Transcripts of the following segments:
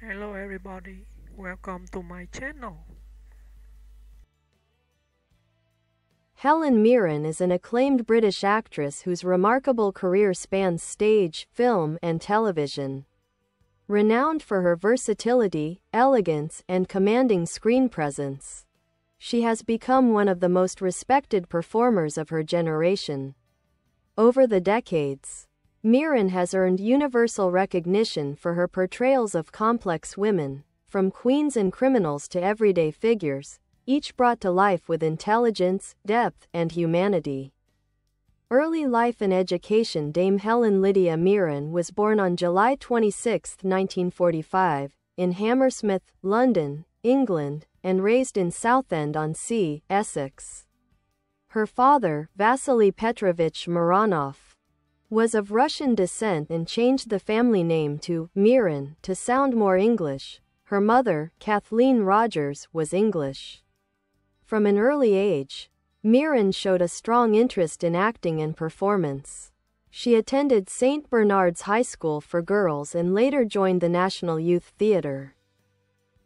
Hello everybody, welcome to my channel. Helen Mirren is an acclaimed British actress whose remarkable career spans stage, film, and television. Renowned for her versatility, elegance, and commanding screen presence, she has become one of the most respected performers of her generation. Over the decades, Mirren has earned universal recognition for her portrayals of complex women, from queens and criminals to everyday figures, each brought to life with intelligence, depth, and humanity. Early life and education. Dame Helen Lydia Mirren was born on July 26, 1945, in Hammersmith, London, England, and raised in Southend-on-Sea, Essex. Her father, Vasiliy Petrovich Mironoff, was of Russian descent and changed the family name to Mirren to sound more English. Her mother, Kathleen Rogers, was English. From an early age, Mirren showed a strong interest in acting and performance. She attended St. Bernard's High School for Girls and later joined the National Youth Theatre,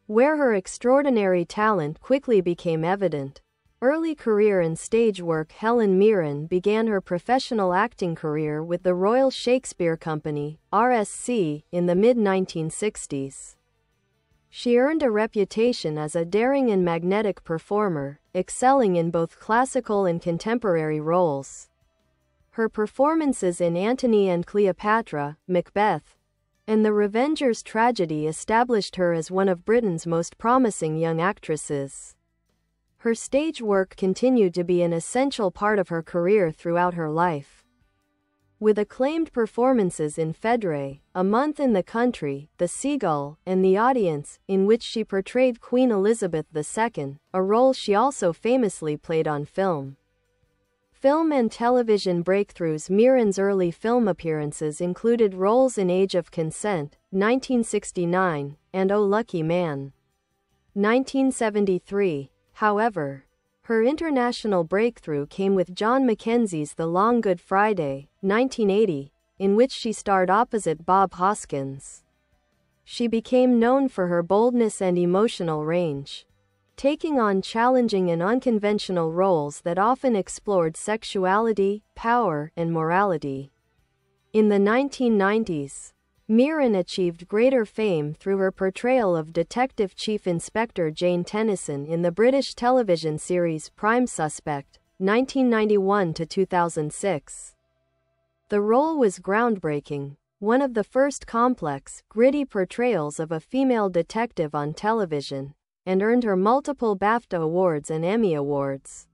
where her extraordinary talent quickly became evident. Early career in stage work. Helen Mirren began her professional acting career with the Royal Shakespeare Company, RSC, in the mid-1960s. She earned a reputation as a daring and magnetic performer, excelling in both classical and contemporary roles. Her performances in Antony and Cleopatra, Macbeth, and The Revenger's Tragedy established her as one of Britain's most promising young actresses. Her stage work continued to be an essential part of her career throughout her life, with acclaimed performances in Phèdre, A Month in the Country, The Seagull, and The Audience, in which she portrayed Queen Elizabeth II, a role she also famously played on film. Film and television breakthroughs. Mirren's early film appearances included roles in Age of Consent, 1969, and Oh Lucky Man, 1973. However, her international breakthrough came with John Mackenzie's The Long Good Friday, 1980, in which she starred opposite Bob Hoskins. She became known for her boldness and emotional range, taking on challenging and unconventional roles that often explored sexuality, power, and morality. In the 1990s, Mirren achieved greater fame through her portrayal of Detective Chief Inspector Jane Tennyson in the British television series Prime Suspect, 1991 to 2006. The role was groundbreaking, one of the first complex, gritty portrayals of a female detective on television, and earned her multiple BAFTA awards and Emmy Awards.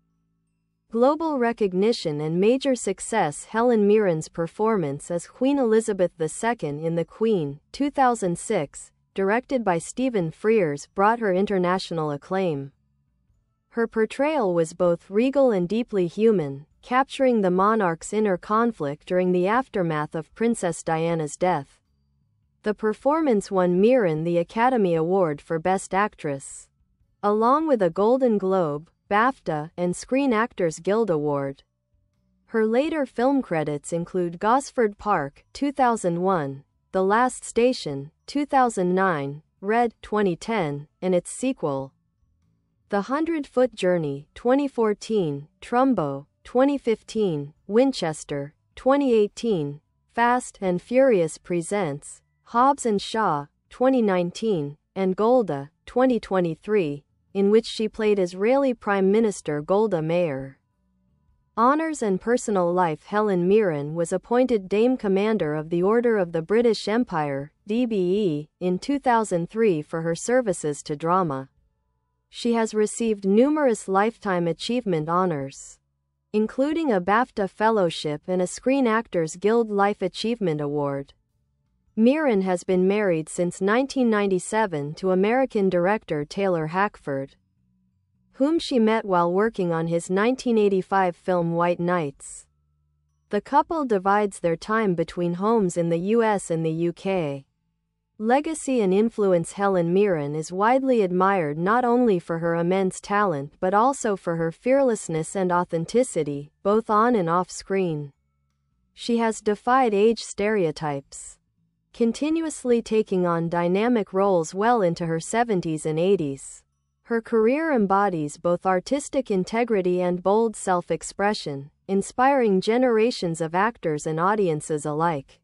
Global recognition and major success. Helen Mirren's performance as Queen Elizabeth II in The Queen, 2006, directed by Stephen Frears, brought her international acclaim. Her portrayal was both regal and deeply human, capturing the monarch's inner conflict during the aftermath of Princess Diana's death. The performance won Mirren the Academy Award for Best Actress, along with a Golden Globe, BAFTA, and Screen Actors Guild Award. Her later film credits include Gosford Park, 2001, The Last Station, 2009, Red, 2010, and its sequel, The 100-Foot Journey, 2014, Trumbo, 2015, Winchester, 2018, Fast and Furious Presents, Hobbs and Shaw, 2019, and Golda, 2023, in which she played Israeli Prime Minister Golda Meir. Honors and personal life. Helen Mirren was appointed Dame Commander of the Order of the British Empire, DBE, in 2003 for her services to drama. She has received numerous Lifetime Achievement honors, including a BAFTA Fellowship and a Screen Actors Guild Life Achievement Award. Mirren has been married since 1997 to American director Taylor Hackford, whom she met while working on his 1985 film White Nights. The couple divides their time between homes in the US and the UK. Legacy and influence. Helen Mirren is widely admired not only for her immense talent but also for her fearlessness and authenticity, both on and off screen. She has defied age stereotypes, continuously taking on dynamic roles well into her 70s and 80s. Her career embodies both artistic integrity and bold self-expression, inspiring generations of actors and audiences alike.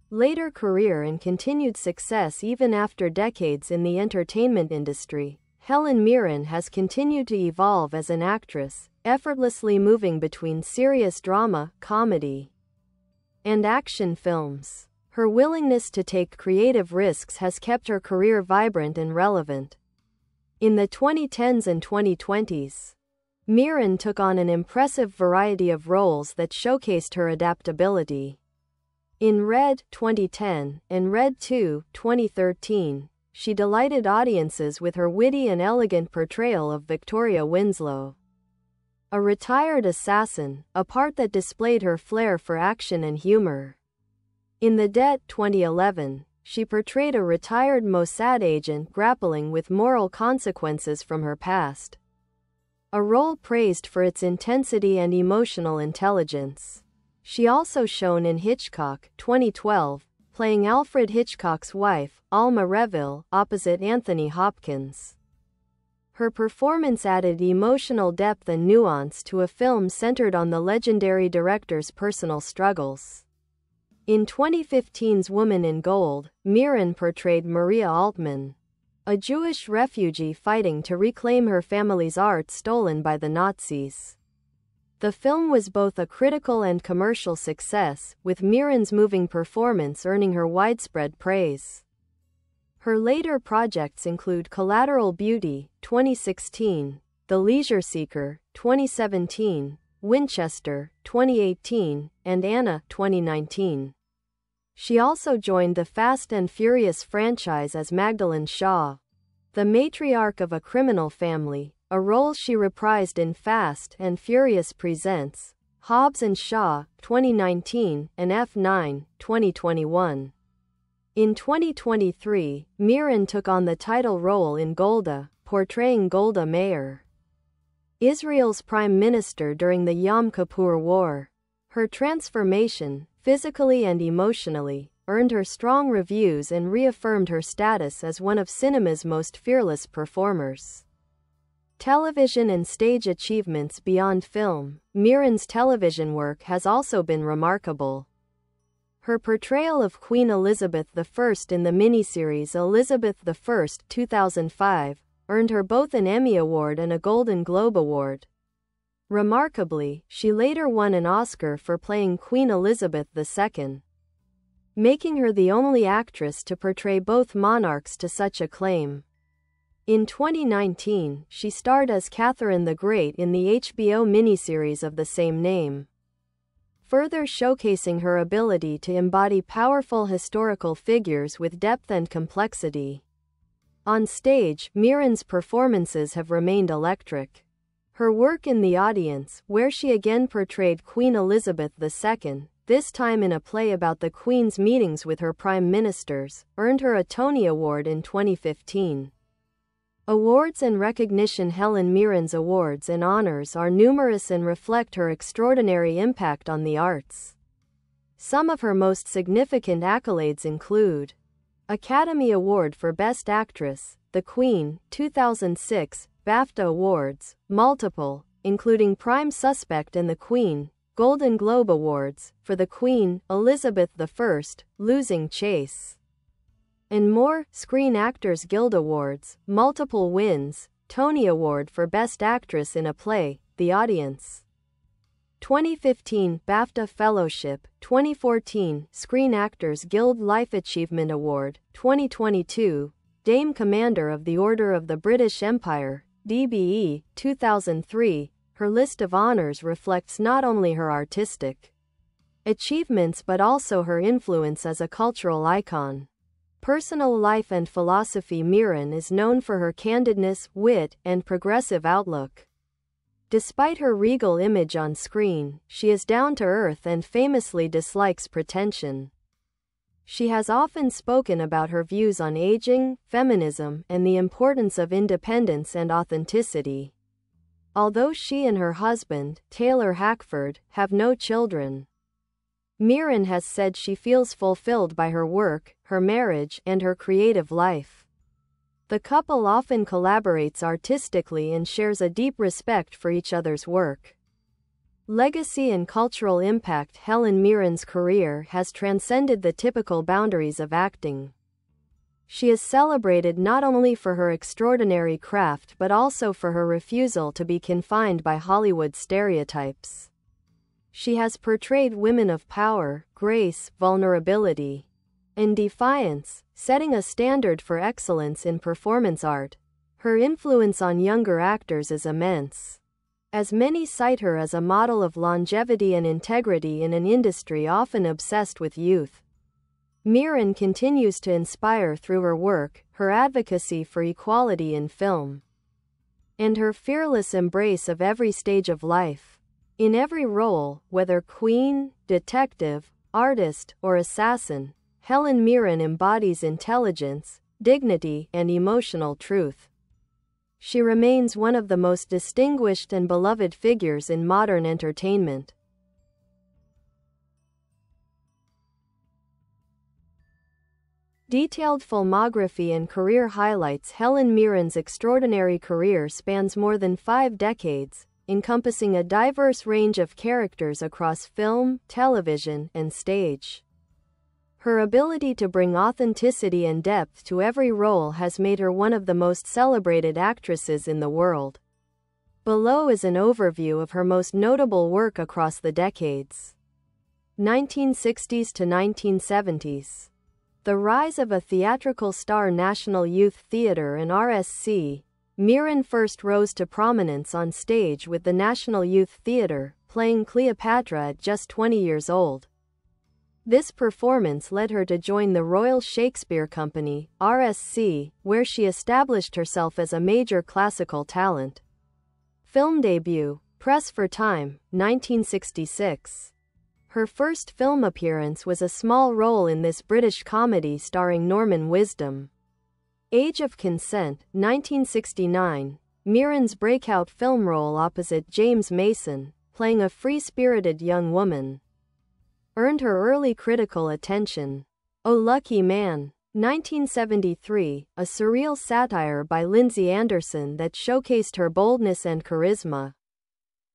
Later career and continued success. Even after decades in the entertainment industry, Helen Mirren has continued to evolve as an actress, effortlessly moving between serious drama, comedy, and action films. Her willingness to take creative risks has kept her career vibrant and relevant. In the 2010s and 2020s, Mirren took on an impressive variety of roles that showcased her adaptability. In Red 2010 and Red 2 2013, she delighted audiences with her witty and elegant portrayal of Victoria Winslow, a retired assassin, a part that displayed her flair for action and humor. In The Debt 2011, she portrayed a retired Mossad agent grappling with moral consequences from her past, a role praised for its intensity and emotional intelligence. She also shone in Hitchcock 2012, playing Alfred Hitchcock's wife, Alma Reville, opposite Anthony Hopkins. Her performance added emotional depth and nuance to a film centered on the legendary director's personal struggles. In 2015's Woman in Gold, Mirren portrayed Maria Altman, a Jewish refugee fighting to reclaim her family's art stolen by the Nazis. The film was both a critical and commercial success, with Mirren's moving performance earning her widespread praise. Her later projects include Collateral Beauty, 2016, The Leisure Seeker, 2017, Winchester, 2018, and Anna, 2019. She also joined the Fast and Furious franchise as Magdalene Shaw, the matriarch of a criminal family, a role she reprised in Fast and Furious Presents, Hobbs and Shaw, 2019, and F9, 2021. In 2023, Mirren took on the title role in Golda, portraying Golda Meir, Israel's prime minister during the Yom Kippur War. Her transformation, physically and emotionally, earned her strong reviews and reaffirmed her status as one of cinema's most fearless performers. Television and stage achievements. Beyond film, Mirren's television work has also been remarkable. Her portrayal of Queen Elizabeth I in the miniseries Elizabeth I 2005 earned her both an Emmy Award and a Golden Globe Award. Remarkably, she later won an Oscar for playing Queen Elizabeth II, making her the only actress to portray both monarchs to such acclaim. In 2019, she starred as Catherine the Great in the HBO miniseries of the same name, further showcasing her ability to embody powerful historical figures with depth and complexity. On stage, Mirren's performances have remained electric. Her work in The Audience, where she again portrayed Queen Elizabeth II, this time in a play about the Queen's meetings with her prime ministers, earned her a Tony Award in 2015. Awards and recognition. Helen Mirren's awards and honors are numerous and reflect her extraordinary impact on the arts. Some of her most significant accolades include Academy Award for Best Actress, The Queen, 2006, BAFTA Awards, multiple, including Prime Suspect and The Queen, Golden Globe Awards, for The Queen, Elizabeth I, Losing Chase, and more. Screen Actors Guild Awards, multiple wins, Tony Award for Best Actress in a Play, The Audience, 2015 BAFTA Fellowship, 2014 Screen Actors Guild Life Achievement Award, 2022 Dame Commander of the Order of the British Empire, DBE, 2003. Her list of honors reflects not only her artistic achievements but also her influence as a cultural icon. Personal life and philosophy. Mirren is known for her candidness, wit, and progressive outlook. Despite her regal image on screen, she is down to earth and famously dislikes pretension. She has often spoken about her views on aging, feminism, and the importance of independence and authenticity. Although she and her husband, Taylor Hackford, have no children, Mirren has said she feels fulfilled by her work, her marriage, and her creative life. The couple often collaborates artistically and shares a deep respect for each other's work. Legacy and cultural impact. Helen Mirren's career has transcended the typical boundaries of acting. She is celebrated not only for her extraordinary craft but also for her refusal to be confined by Hollywood stereotypes. She has portrayed women of power, grace, vulnerability, and defiance, setting a standard for excellence in performance art. Her influence on younger actors is immense, as many cite her as a model of longevity and integrity in an industry often obsessed with youth. Mirren continues to inspire through her work, her advocacy for equality in film, and her fearless embrace of every stage of life. In every role, whether queen, detective, artist, or assassin, Helen Mirren embodies intelligence, dignity, and emotional truth. She remains one of the most distinguished and beloved figures in modern entertainment. Detailed filmography and career highlights. Helen Mirren's extraordinary career spans more than 5 decades, encompassing a diverse range of characters across film, television, and stage. Her ability to bring authenticity and depth to every role has made her one of the most celebrated actresses in the world. Below is an overview of her most notable work across the decades. 1960s to 1970s. The rise of a theatrical star. National Youth Theatre and RSC. Mirren first rose to prominence on stage with the National Youth Theatre, playing Cleopatra at just 20 years old. This performance led her to join the Royal Shakespeare Company, RSC, where she established herself as a major classical talent. Film debut, Press for Time, 1966. Her first film appearance was a small role in this British comedy starring Norman Wisdom. Age of Consent, 1969. Mirren's breakout film role opposite James Mason, playing a free-spirited young woman, earned her early critical attention. Oh Lucky Man, 1973, a surreal satire by Lindsay Anderson that showcased her boldness and charisma.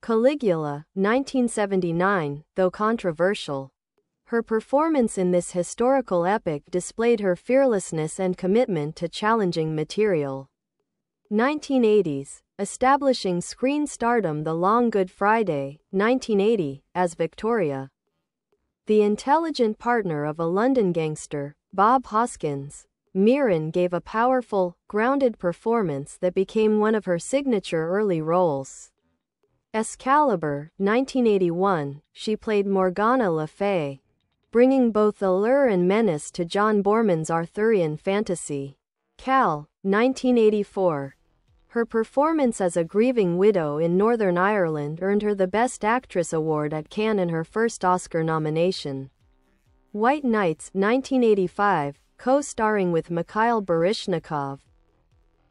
Caligula, 1979, though controversial, her performance in this historical epic displayed her fearlessness and commitment to challenging material. 1980s, establishing screen stardom. The Long Good Friday, 1980, as Victoria, the intelligent partner of a London gangster, Bob Hoskins. Mirren gave a powerful, grounded performance that became one of her signature early roles. Excalibur, 1981, she played Morgana Le Fay, bringing both allure and menace to John Boorman's Arthurian fantasy. Cal, 1984. Her performance as a grieving widow in Northern Ireland earned her the Best Actress award at Cannes and her first Oscar nomination. White Nights, 1985, co-starring with Mikhail Baryshnikov.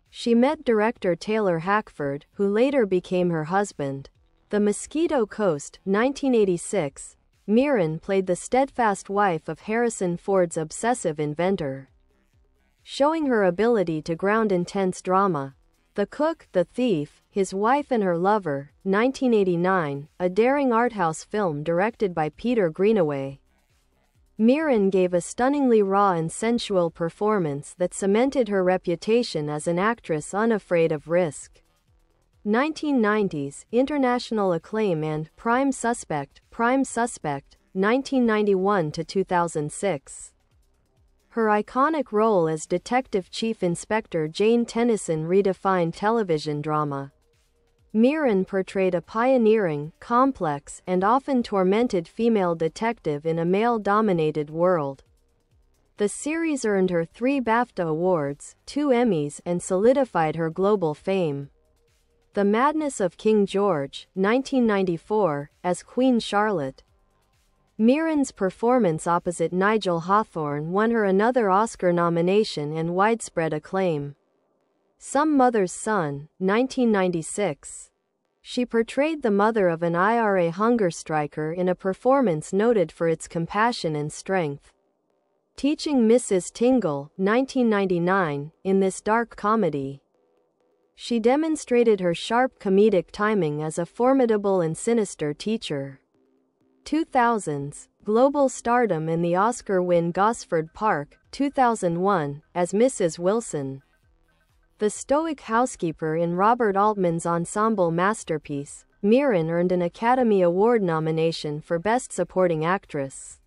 She met director Taylor Hackford, who later became her husband. The Mosquito Coast, 1986. Mirren played the steadfast wife of Harrison Ford's obsessive inventor, showing her ability to ground intense drama. The Cook, the Thief, His Wife and Her Lover, 1989, a daring arthouse film directed by Peter Greenaway. Mirren gave a stunningly raw and sensual performance that cemented her reputation as an actress unafraid of risk. 1990s, international acclaim and Prime Suspect, 1991 to 2006. Her iconic role as Detective Chief Inspector Jane Tennyson redefined television drama. Mirren portrayed a pioneering, complex, and often tormented female detective in a male-dominated world. The series earned her 3 BAFTA awards, 2 Emmys, and solidified her global fame. The Madness of King George, 1994, as Queen Charlotte. Mirren's performance opposite Nigel Hawthorne won her another Oscar nomination and widespread acclaim. Some Mother's Son, 1996. She portrayed the mother of an IRA hunger striker in a performance noted for its compassion and strength. Teaching Mrs. Tingle, 1999, in this dark comedy, she demonstrated her sharp comedic timing as a formidable and sinister teacher. 2000s, global stardom in the Oscar win Gosford Park, 2001, as Mrs. Wilson, the stoic housekeeper in Robert Altman's ensemble masterpiece. Mirren earned an Academy Award nomination for Best Supporting Actress.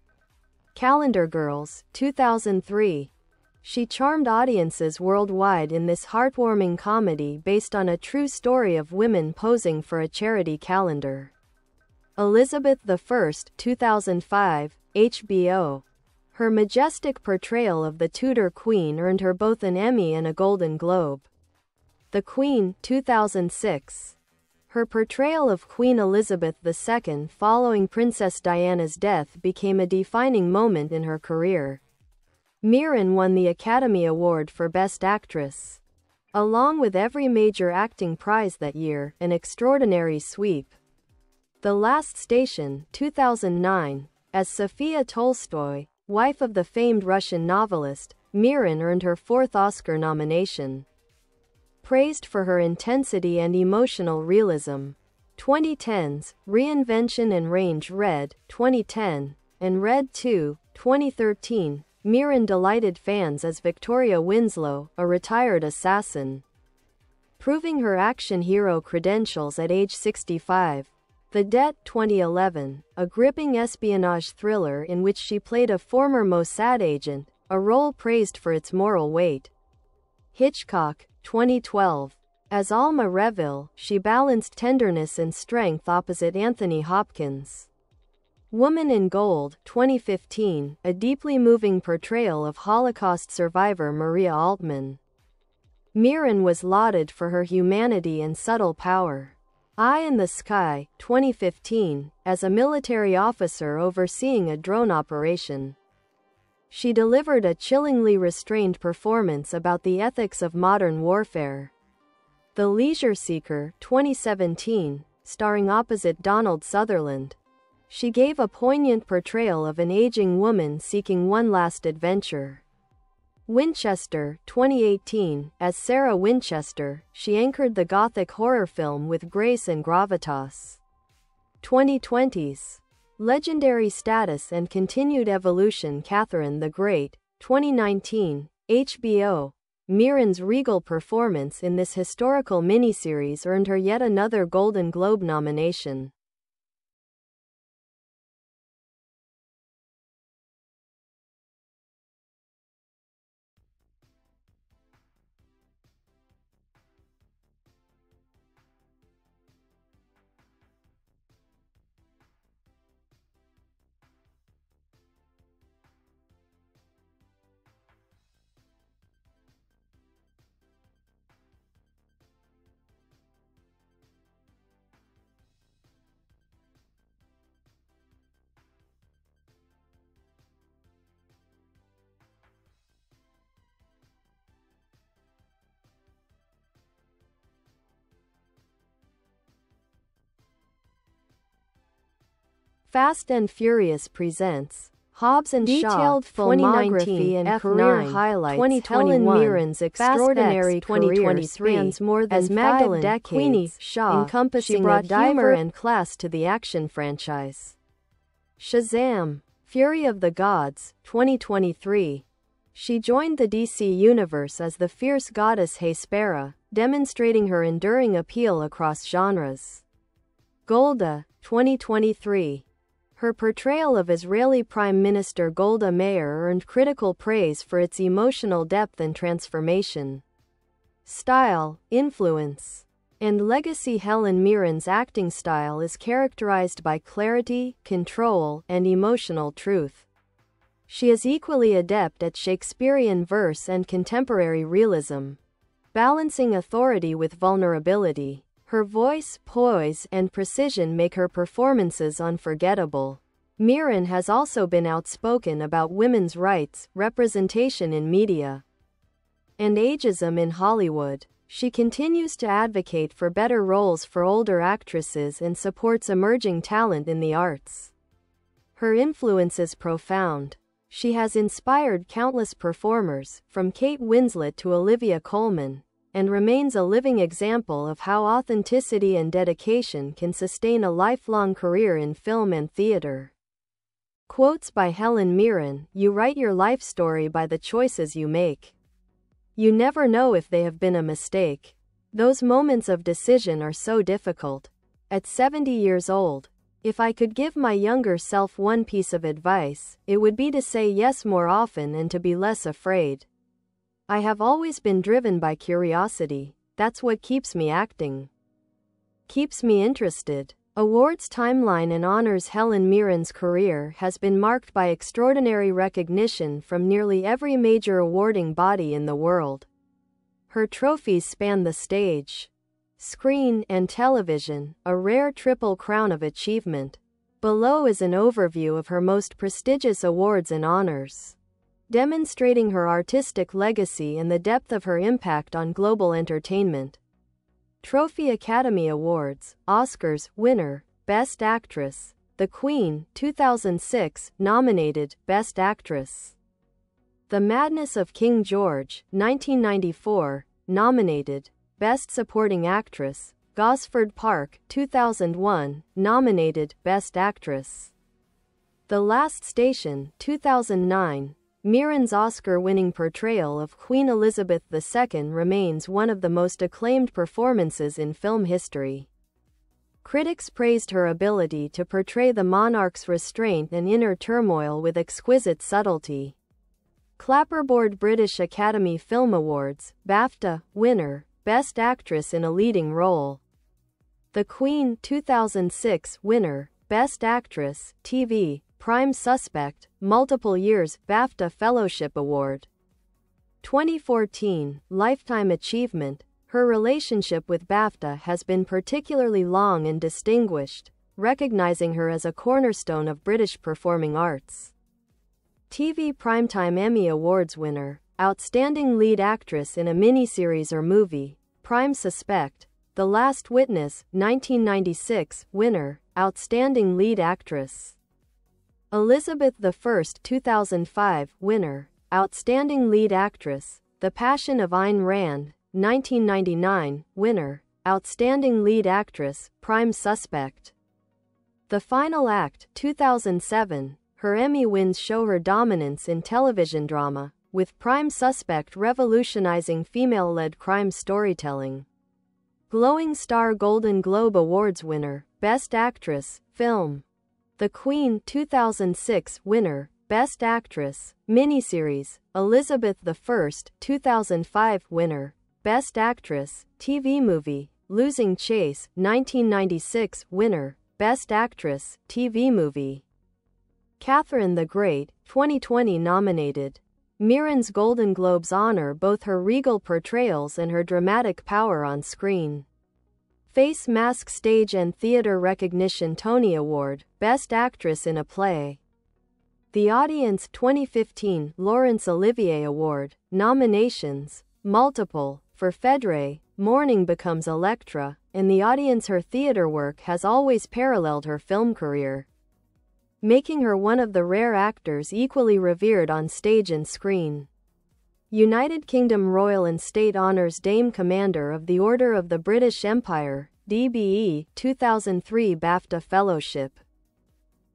Calendar Girls, 2003. She charmed audiences worldwide in this heartwarming comedy based on a true story of women posing for a charity calendar. Elizabeth I, 2005, HBO. Her majestic portrayal of the Tudor Queen earned her both an Emmy and a Golden Globe. The Queen, 2006. Her portrayal of Queen Elizabeth II following Princess Diana's death became a defining moment in her career. Mirren won the Academy Award for Best Actress, along with every major acting prize that year, an extraordinary sweep. The Last Station, 2009. As Sophia Tolstoy, wife of the famed Russian novelist, Mirren earned her fourth Oscar nomination. Praised for her intensity and emotional realism. 2010's Reinvention and Range Red, 2010, and Red 2, 2013. Mirren delighted fans as Victoria Winslow, a retired assassin, proving her action hero credentials at age 65. The Debt, 2011, a gripping espionage thriller in which she played a former Mossad agent, a role praised for its moral weight. Hitchcock, 2012. As Alma Reville, she balanced tenderness and strength opposite Anthony Hopkins. Woman in Gold, 2015, a deeply moving portrayal of Holocaust survivor Maria Altman. Mirren was lauded for her humanity and subtle power. Eye in the Sky, 2015, as a military officer overseeing a drone operation. She delivered a chillingly restrained performance about the ethics of modern warfare. The Leisure Seeker, 2017, starring opposite Donald Sutherland. She gave a poignant portrayal of an aging woman seeking one last adventure. Winchester, 2018, as Sarah Winchester, she anchored the gothic horror film with grace and gravitas. 2020's legendary status and continued evolution Catherine the Great, 2019, HBO. Mirren's regal performance in this historical miniseries earned her yet another Golden Globe nomination. Fast and Furious presents Hobbs and Shaw, filmography and career highlights. 2021. Helen Mirren's extraordinary career spans more than as Magdalene 5 decades. Queenie Shaw, encompassing she brought humor and class to the action franchise. Shazam! Fury of the Gods, 2023. She joined the DC Universe as the fierce goddess Hespera, demonstrating her enduring appeal across genres. Golda, 2023. Her portrayal of Israeli Prime Minister Golda Meir earned critical praise for its emotional depth and transformation. Style, influence, and legacy. Helen Mirren's acting style is characterized by clarity, control, and emotional truth. She is equally adept at Shakespearean verse and contemporary realism, balancing authority with vulnerability. Her voice, poise, and precision make her performances unforgettable. Mirren has also been outspoken about women's rights, representation in media, and ageism in Hollywood. She continues to advocate for better roles for older actresses and supports emerging talent in the arts. Her influence is profound. She has inspired countless performers, from Kate Winslet to Olivia Colman, and remains a living example of how authenticity and dedication can sustain a lifelong career in film and theater. Quotes by Helen Mirren: "You write your life story by the choices you make. You never know if they have been a mistake. Those moments of decision are so difficult." At 70 years old, if I could give my younger self one piece of advice, it would be to say yes more often and to be less afraid. I have always been driven by curiosity. That's what keeps me acting. Keeps me interested. Awards timeline and honors. Helen Mirren's career has been marked by extraordinary recognition from nearly every major awarding body in the world. Her trophies span the stage, screen, and television, a rare triple crown of achievement. Below is an overview of her most prestigious awards and honors, demonstrating her artistic legacy and the depth of her impact on global entertainment. Trophy Academy Awards. Oscars winner, Best Actress, The Queen, 2006, nominated, Best Actress. The Madness of King George, 1994, nominated, Best Supporting Actress. Gosford Park, 2001, nominated, Best Actress. The Last Station, 2009, Mirren's Oscar-winning portrayal of Queen Elizabeth II remains one of the most acclaimed performances in film history. Critics praised her ability to portray the monarch's restraint and inner turmoil with exquisite subtlety. Clapperboard. British Academy Film Awards, BAFTA, winner, Best Actress in a Leading Role. The Queen, 2006, winner, Best Actress, TV, Prime Suspect, multiple years, BAFTA Fellowship Award. 2014, Lifetime Achievement. Her relationship with BAFTA has been particularly long and distinguished, recognizing her as a cornerstone of British performing arts. TV Primetime Emmy Awards winner, Outstanding Lead Actress in a Miniseries or Movie, Prime Suspect, The Last Witness, 1996, winner, Outstanding Lead Actress. Elizabeth I, 2005, winner, Outstanding Lead Actress, The Passion of Ayn Rand, 1999, winner, Outstanding Lead Actress, Prime Suspect. The Final Act, 2007, her Emmy wins show her dominance in television drama, with Prime Suspect revolutionizing female-led crime storytelling. Glowing Star Golden Globe Awards winner, Best Actress, Film. The Queen, 2006, winner, Best Actress, Miniseries, Elizabeth I, 2005, winner, Best Actress, TV Movie, Losing Chase, 1996, winner, Best Actress, TV Movie. Catherine the Great, 2020, nominated. Mirren's Golden Globes honor both her regal portrayals and her dramatic power on screen. Face Mask Stage and Theatre Recognition. Tony Award, Best Actress in a Play. The Audience, 2015, Laurence Olivier Award, nominations, multiple, for Phèdre, Morning Becomes Electra, and The Audience. Her theatre work has always paralleled her film career, making her one of the rare actors equally revered on stage and screen. United Kingdom Royal and State Honours. Dame Commander of the Order of the British Empire, DBE, 2003 BAFTA Fellowship.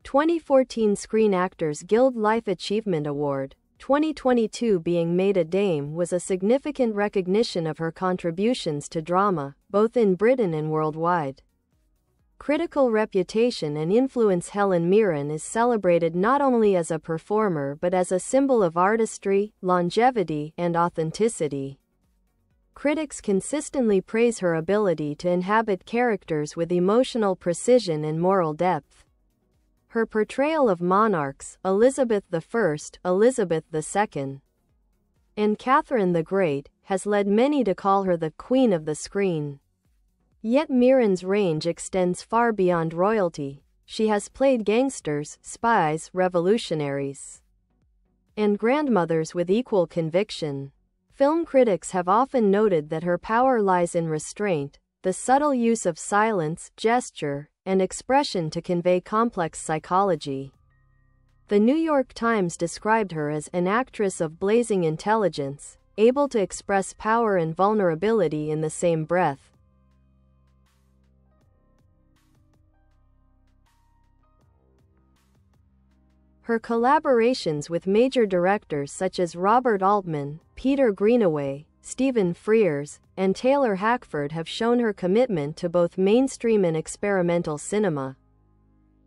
2014 Screen Actors Guild Life Achievement Award. 2022 Being made a dame was a significant recognition of her contributions to drama, both in Britain and worldwide. Critical reputation and influence. Helen Mirren is celebrated not only as a performer but as a symbol of artistry, longevity, and authenticity. Critics consistently praise her ability to inhabit characters with emotional precision and moral depth. Her portrayal of monarchs, Elizabeth I, Elizabeth II, and Catherine the Great, has led many to call her the Queen of the Screen. Yet Mirren's range extends far beyond royalty. She has played gangsters, spies, revolutionaries, and grandmothers with equal conviction. Film critics have often noted that her power lies in restraint, the subtle use of silence, gesture, and expression to convey complex psychology. The New York Times described her as an actress of blazing intelligence, able to express power and vulnerability in the same breath. Her collaborations with major directors such as Robert Altman, Peter Greenaway, Stephen Frears, and Taylor Hackford have shown her commitment to both mainstream and experimental cinema.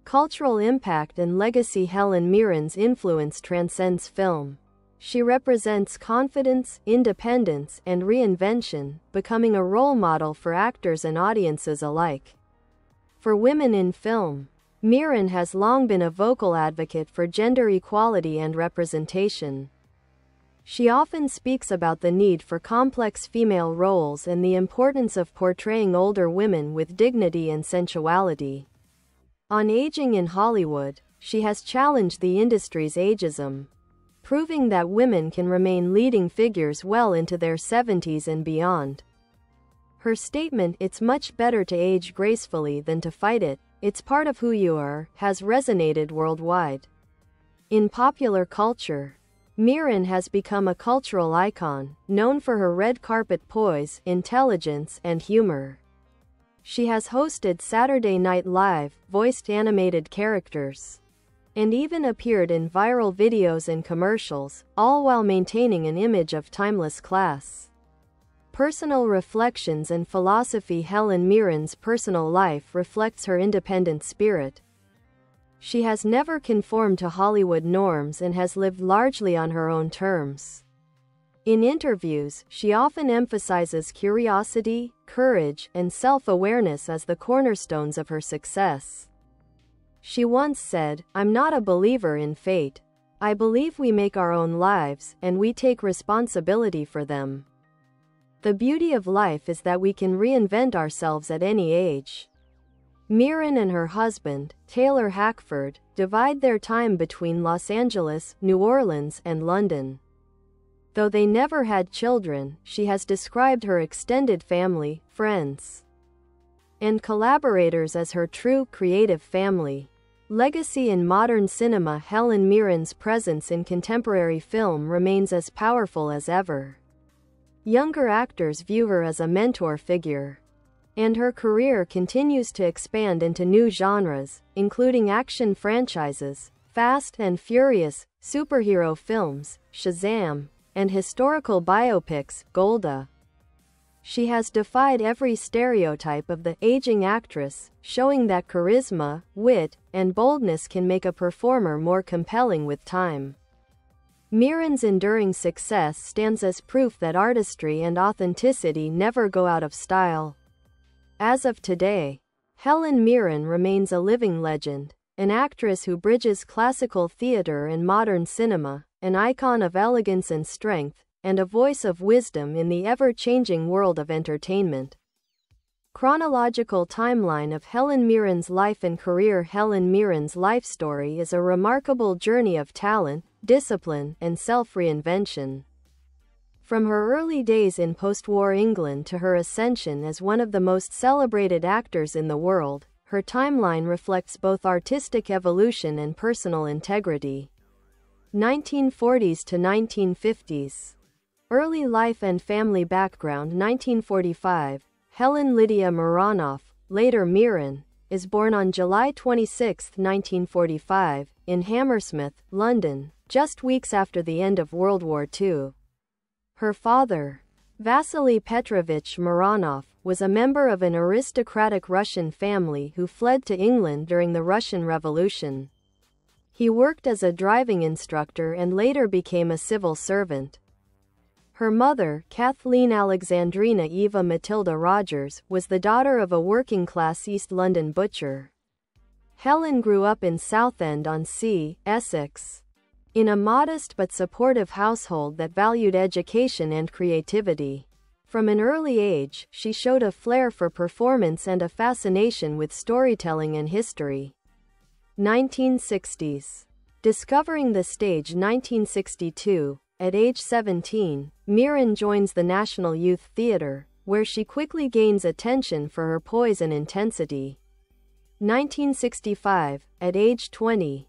Cultural impact and legacy. Helen Mirren's influence transcends film. She represents confidence, independence, and reinvention, becoming a role model for actors and audiences alike. For women in film, Mirren has long been a vocal advocate for gender equality and representation. She often speaks about the need for complex female roles and the importance of portraying older women with dignity and sensuality. On aging in Hollywood, she has challenged the industry's ageism, proving that women can remain leading figures well into their 70s and beyond. Her statement, "It's much better to age gracefully than to fight it, it's part of who you are," has resonated worldwide. In popular culture, Mirren has become a cultural icon, known for her red carpet poise, intelligence, and humor. She has hosted Saturday Night Live, voiced animated characters, and even appeared in viral videos and commercials, all while maintaining an image of timeless class. Personal reflections and philosophy. Helen Mirren's personal life reflects her independent spirit. She has never conformed to Hollywood norms and has lived largely on her own terms. In interviews, she often emphasizes curiosity, courage, and self-awareness as the cornerstones of her success. She once said, "I'm not a believer in fate. I believe we make our own lives, and we take responsibility for them. The beauty of life is that we can reinvent ourselves at any age." Mirren and her husband, Taylor Hackford, divide their time between Los Angeles, New Orleans, and London. Though they never had children, she has described her extended family, friends, and collaborators as her true creative family. Legacy in modern cinema. Helen Mirren's presence in contemporary film remains as powerful as ever. Younger actors view her as a mentor figure, and her career continues to expand into new genres, including action franchises, Fast and Furious, superhero films, Shazam, and historical biopics, Golda. She has defied every stereotype of the aging actress, showing that charisma, wit, and boldness can make a performer more compelling with time. Mirren's enduring success stands as proof that artistry and authenticity never go out of style. As of today, Helen Mirren remains a living legend, an actress who bridges classical theater and modern cinema, an icon of elegance and strength, and a voice of wisdom in the ever-changing world of entertainment. Chronological timeline of Helen Mirren's life and career. Helen Mirren's life story is a remarkable journey of talent, discipline, and self-reinvention. From her early days in post-war England to her ascension as one of the most celebrated actors in the world, her timeline reflects both artistic evolution and personal integrity. 1940s to 1950s. Early life and family background. 1945, Helen Lydia Mironoff, later Mirren, is born on July 26, 1945, in Hammersmith, London, just weeks after the end of World War II. Her father, Vasiliy Petrovich Mironoff, was a member of an aristocratic Russian family who fled to England during the Russian Revolution. He worked as a driving instructor and later became a civil servant. Her mother, Kathleen Alexandrina Eva Matilda Rogers, was the daughter of a working-class East London butcher. Helen grew up in Southend-on-Sea, Essex, in a modest but supportive household that valued education and creativity. From an early age, she showed a flair for performance and a fascination with storytelling and history. 1960s. Discovering the stage. 1962, At age 17, Mirren joins the National Youth Theatre, where she quickly gains attention for her poise and intensity. 1965, at age 20,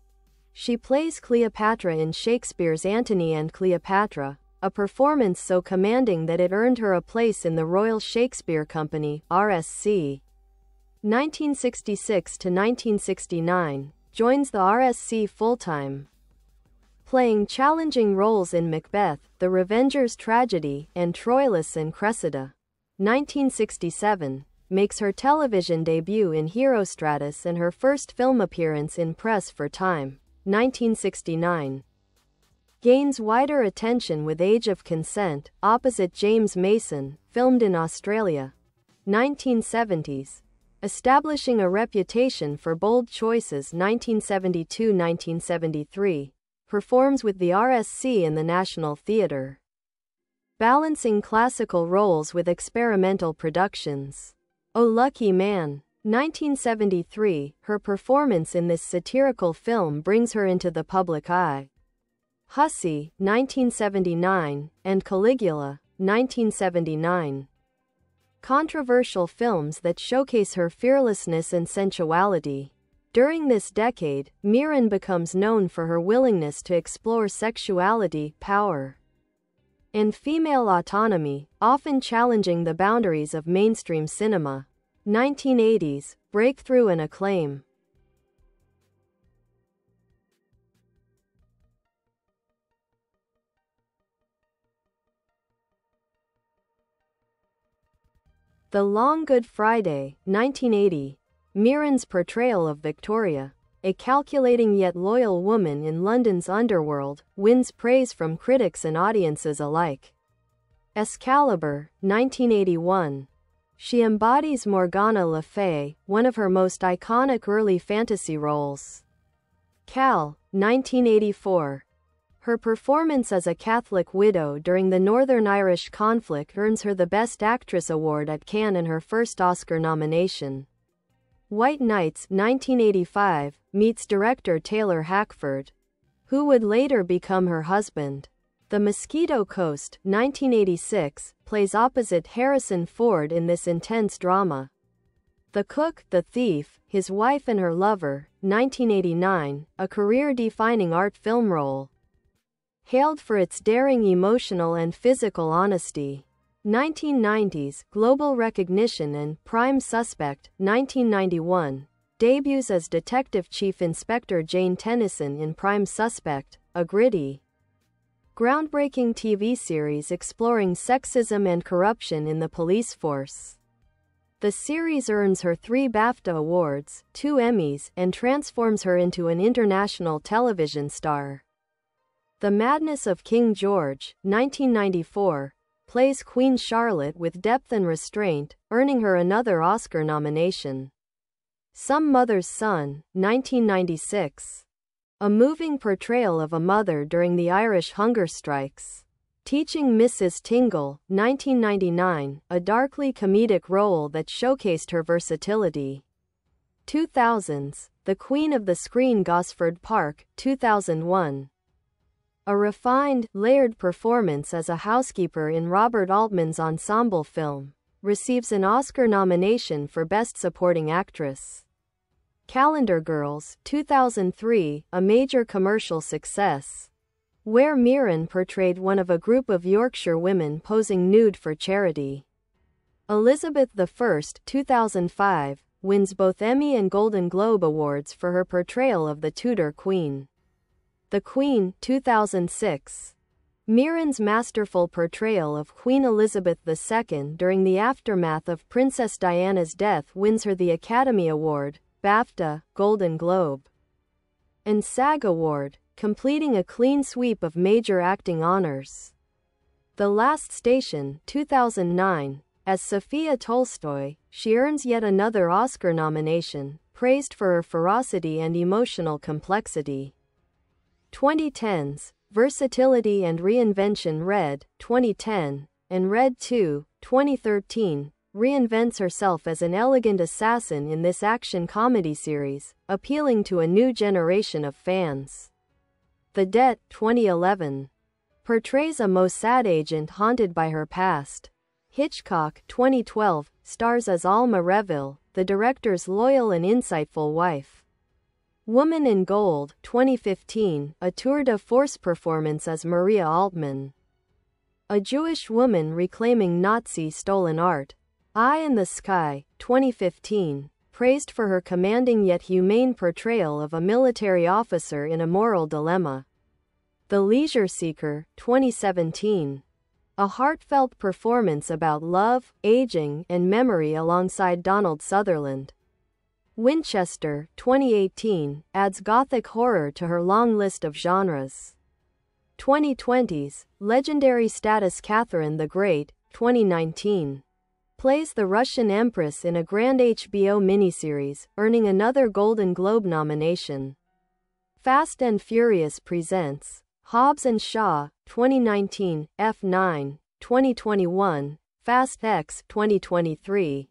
she plays Cleopatra in Shakespeare's Antony and Cleopatra, a performance so commanding that it earned her a place in the Royal Shakespeare Company, RSC. 1966 to 1969, joins the RSC full-time, playing challenging roles in Macbeth, The Revenger's Tragedy, and Troilus and Cressida. 1967, makes her television debut in Herostratus and her first film appearance in Press for Time. 1969, gains wider attention with Age of Consent, opposite James Mason, filmed in Australia. 1970s, establishing a reputation for bold choices. 1972-1973, performs with the RSC in the National Theatre, balancing classical roles with experimental productions. Oh Lucky Man. 1973, her performance in this satirical film brings her into the public eye. Hussy, 1979, and Caligula, 1979. Controversial films that showcase her fearlessness and sensuality. During this decade, Mirren becomes known for her willingness to explore sexuality, power, and female autonomy, often challenging the boundaries of mainstream cinema. 1980s, breakthrough and acclaim. The Long Good Friday, 1980. Mirren's portrayal of Victoria, a calculating yet loyal woman in London's underworld, wins praise from critics and audiences alike. Excalibur, 1981. She embodies Morgana Le Fay, one of her most iconic early fantasy roles. Cal, 1984. Her performance as a Catholic widow during the Northern Irish conflict earns her the Best Actress award at Cannes and her first Oscar nomination. White Nights, 1985, meets director Taylor Hackford, who would later become her husband. The Mosquito Coast, 1986, plays opposite Harrison Ford in this intense drama. The Cook, The Thief, His Wife and Her Lover, 1989, a career-defining art film role, hailed for its daring emotional and physical honesty. 1990s, global recognition and Prime Suspect, 1991, debuts as Detective Chief Inspector Jane Tennyson in Prime Suspect, a gritty, groundbreaking TV series exploring sexism and corruption in the police force. The series earns her 3 BAFTA awards, 2 Emmys, and transforms her into an international television star. The Madness of King George, 1994, plays Queen Charlotte with depth and restraint, earning her another Oscar nomination. Some Mother's Son, 1996. A moving portrayal of a mother during the Irish hunger strikes. Teaching Mrs. Tingle, 1999, a darkly comedic role that showcased her versatility. 2000s, The Queen of the Screen Gosford Park, 2001. A refined, layered performance as a housekeeper in Robert Altman's ensemble film, receives an Oscar nomination for Best Supporting Actress. Calendar Girls, 2003, a major commercial success, where Mirren portrayed one of a group of Yorkshire women posing nude for charity. Elizabeth I, 2005, wins both Emmy and Golden Globe Awards for her portrayal of the Tudor Queen. The Queen, 2006. Mirren's masterful portrayal of Queen Elizabeth II during the aftermath of Princess Diana's death wins her the Academy Award, BAFTA, Golden Globe, and SAG Award, completing a clean sweep of major acting honors. The Last Station, 2009. As Sophia Tolstoy, she earns yet another Oscar nomination, praised for her ferocity and emotional complexity. 2010s, Versatility and Reinvention. Red, 2010, and Red 2, 2013, reinvents herself as an elegant assassin in this action comedy series, appealing to a new generation of fans. The Debt, 2011, portrays a Mossad agent haunted by her past. Hitchcock, 2012, stars as Alma Reville, the director's loyal and insightful wife. Woman in Gold, 2015, a tour de force performance as Maria Altman. A Jewish woman reclaiming Nazi-stolen art. Eye in the Sky, 2015, praised for her commanding yet humane portrayal of a military officer in a moral dilemma. The Leisure Seeker, 2017. A heartfelt performance about love, aging, and memory alongside Donald Sutherland. Winchester, 2018, adds gothic horror to her long list of genres. 2020's legendary status Catherine the Great, 2019. Plays the Russian Empress in a grand HBO miniseries, earning another Golden Globe nomination. Fast and Furious presents Hobbs and Shaw, 2019, F9, 2021, Fast X, 2023.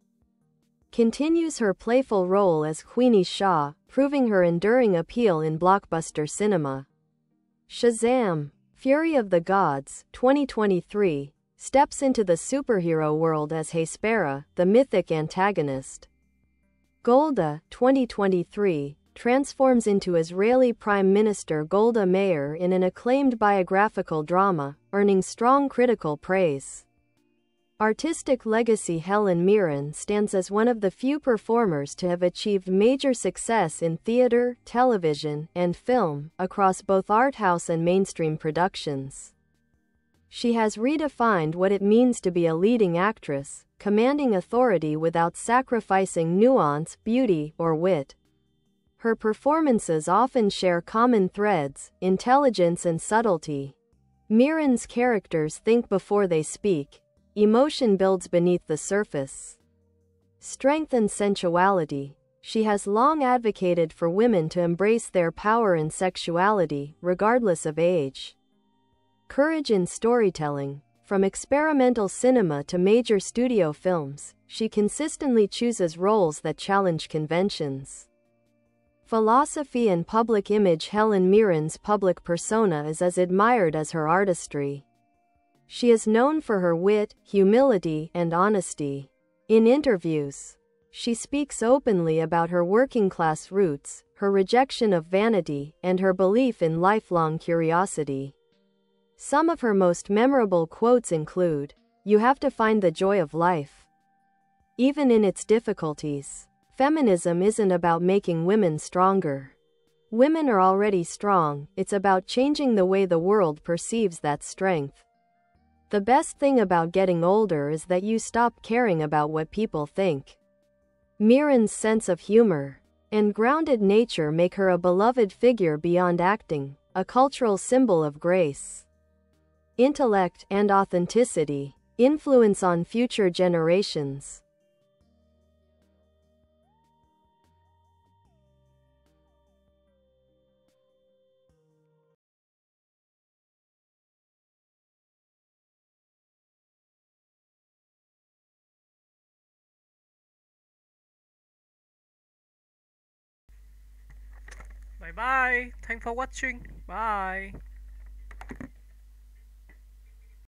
Continues her playful role as Queenie Shaw, proving her enduring appeal in blockbuster cinema. Shazam! Fury of the Gods, 2023, steps into the superhero world as Hespera, the mythic antagonist. Golda, 2023, transforms into Israeli Prime Minister Golda Meir in an acclaimed biographical drama, earning strong critical praise. Artistic legacy Helen Mirren stands as one of the few performers to have achieved major success in theater, television, and film, across both art house and mainstream productions. She has redefined what it means to be a leading actress, commanding authority without sacrificing nuance, beauty, or wit. Her performances often share common threads, intelligence and subtlety. Mirren's characters think before they speak. Emotion builds beneath the surface. Strength and sensuality. She has long advocated for women to embrace their power and sexuality, regardless of age. Courage in storytelling. From experimental cinema to major studio films, she consistently chooses roles that challenge conventions. Philosophy and public image. Helen Mirren's public persona is as admired as her artistry. She is known for her wit, humility, and honesty. In interviews, she speaks openly about her working-class roots, her rejection of vanity, and her belief in lifelong curiosity. Some of her most memorable quotes include, "You have to find the joy of life, even in its difficulties. Feminism isn't about making women stronger. Women are already strong, it's about changing the way the world perceives that strength. The best thing about getting older is that you stop caring about what people think." Mirren's sense of humor and grounded nature make her a beloved figure beyond acting, a cultural symbol of grace, intellect, and authenticity. Influence on future generations. Bye bye. Thanks for watching. Bye.